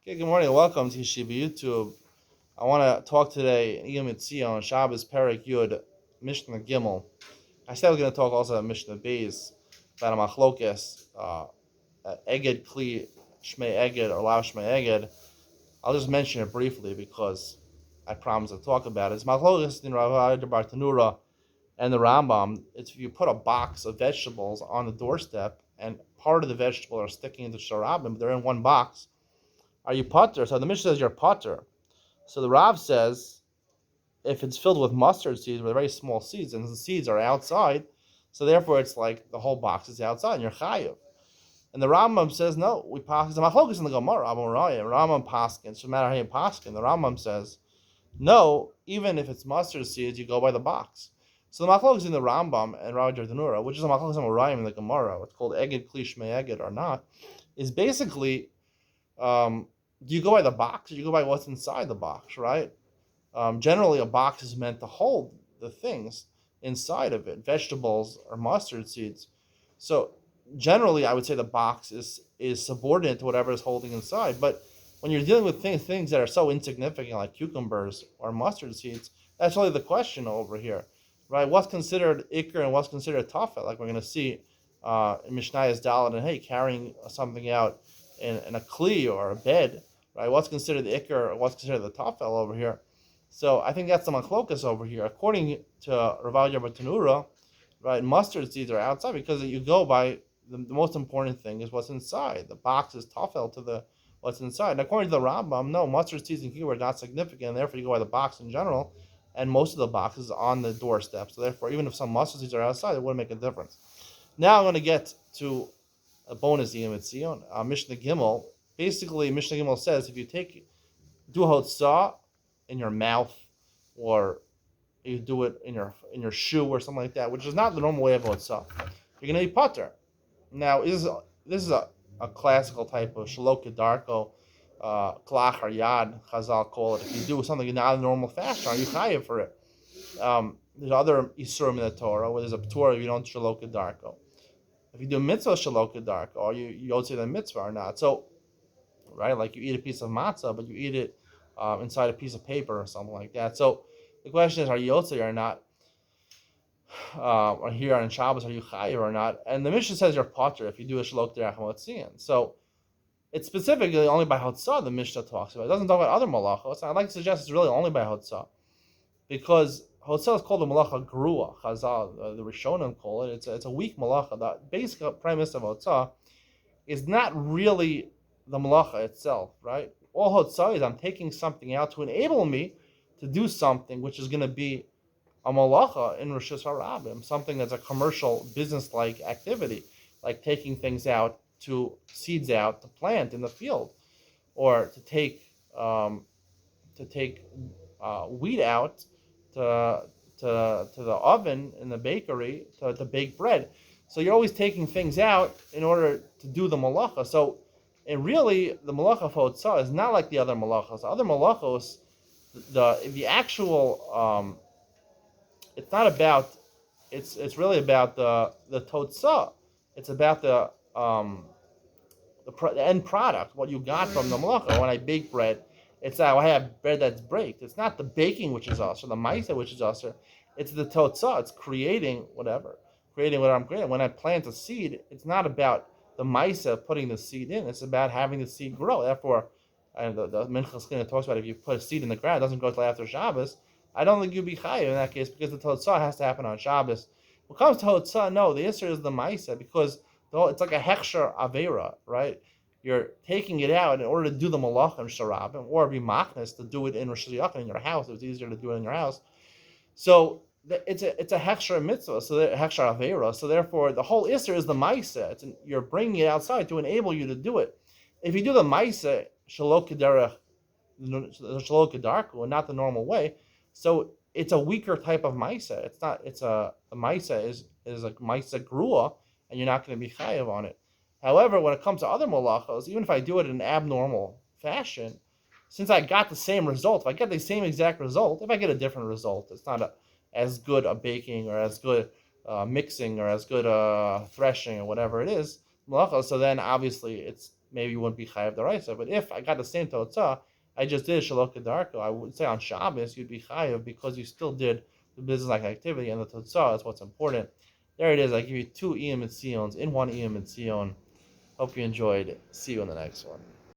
Okay, good morning and welcome to Yeshiva YouTube. I want to talk today Iyun on Shabbos Perek Yud Mishnah Gimel. I said we're going to talk also about Mishnah Beis, about a machlokes, Eged Kli Shmei Eged or Lao Shmei Eged. I'll just mention it briefly because I promised to talk about it. It's machlokes in Rav Bartanura and the Rambam. It's if you put a box of vegetables on the doorstep and part of the vegetable are sticking into sharabim, but they're in one box. Are you potter? So the Mishnah says you're potter. So the Rav says if it's filled with mustard seeds, with very small seeds, and the seeds are outside, so therefore it's like the whole box is outside, and you're chayiv. And the Rambam says no. We pass the machlokas in the Gemara. Rambam paskins. No matter how you paskin, the Rambam says no. Even if it's mustard seeds, you go by the box. So the machlokas in the Rambam and Rav Jordanura, which is a machlokas in the Gemara, what's called eged klish eged or not, is basically. Do you go by the box or do you go by what's inside the box, right? Generally, a box is meant to hold the things inside of it, vegetables or mustard seeds. So generally, I would say the box is subordinate to whatever is holding inside. But when you're dealing with things that are so insignificant, like cucumbers or mustard seeds, that's really the question over here, right? What's considered ikr and what's considered tafel? Like we're going to see in Mishnayos Dalet and Hey, carrying something out in a kli or a bed, right? What's considered the ikr or what's considered the tafel over here? So I think that's the machlokas over here. According to Rav Bartanura, right, mustard seeds are outside because you go by the most important thing is what's inside. The box is tafel to the what's inside. And according to the Rambam, no, mustard seeds and cucumber are not significant, and therefore you go by the box in general, and most of the boxes on the doorstep. So therefore, even if some mustard seeds are outside, it wouldn't make a difference. Now I'm going to get to a bonus Iyun Mishnah Gimel. Basically, Mishnah Gimel says if you do a hotzah in your mouth, or you do it in your shoe or something like that, which is not the normal way of hotzah, you're going to be potter. Now, this is a classical type of shalok kedarko, klach or yad, Chazal call it. If you do something not in a normal fashion, are you chayiv for it? There's other isurim in the Torah where there's a Torah you don't shalok kedarko. If you do mitzvah shalok kedarko, or you don't say the mitzvah or not. So, right, like you eat a piece of matzah, but you eat it inside a piece of paper or something like that. So the question is, are you yotzei or not? Or here on Shabbos, are you chayiv or not? And the Mishnah says you're potter if you do a shalok derech motzian. So it's specifically only by hotzah the Mishnah talks about. It doesn't talk about other malachos. I'd like to suggest it's really only by hotzah, because hotzah is called the malacha grua. Chazal, the Rishonim call it. It's a weak malacha. The basic premise of hotzah is not really the malacha itself, right? All hotzah is I'm taking something out to enable me to do something which is going to be a malacha in Rishus Harabim, something that's a commercial, business-like activity, like taking things out, seeds out to plant in the field, or to take wheat out to the oven in the bakery to bake bread. So you're always taking things out in order to do the malacha. So, and really, the malacha of hotzah is not like the other malachos. The other malachos, the actual, it's not about, it's really about the totzah. It's about the end product, what you got from the malacha. When I bake bread, it's that I have bread that's baked. It's not the baking which is usher, the maisa which is usher. It's the totzah. It's creating what I'm creating. When I plant a seed, it's not about the maisa putting the seed in. It's about having the seed grow. Therefore, the Minchas talks about if you put a seed in the ground, it doesn't go till after Shabbos. I don't think you'd be chayiv in that case because the totzah has to happen on Shabbos. When it comes to hotzah, no, the answer is the maisa because it's like a hechsher avera, right? You're taking it out in order to do the malach and sharabim, or be machnes to do it in Rosh Hashanah in your house. It's easier to do it in your house. So it's a hechsher mitzvah, so hechsher avera. So therefore, the whole isser is the ma'isa. You're bringing it outside to enable you to do it. If you do the ma'isa shalok kedarku, and not the normal way, so it's a weaker type of ma'isa. It's not. It's a ma'isa is a ma'isa grua, and you're not going to be chayav on it. However, when it comes to other malachos, even if I do it in an abnormal fashion, since I got the same result, if I get the same exact result, if I get a different result, it's not as good a baking or as good mixing or as good threshing or whatever it is, malachos, so then obviously it's maybe you wouldn't be chayav daraisa. But if I got the same totzah, I just did shalok kedarko, I would say on Shabbos you'd be chayav because you still did the business-like activity, and the totzah is what's important. There it is. I give you 2 Iyun Mitzions in 1 Iyun Mitzion. Hope you enjoyed. See you in the next one.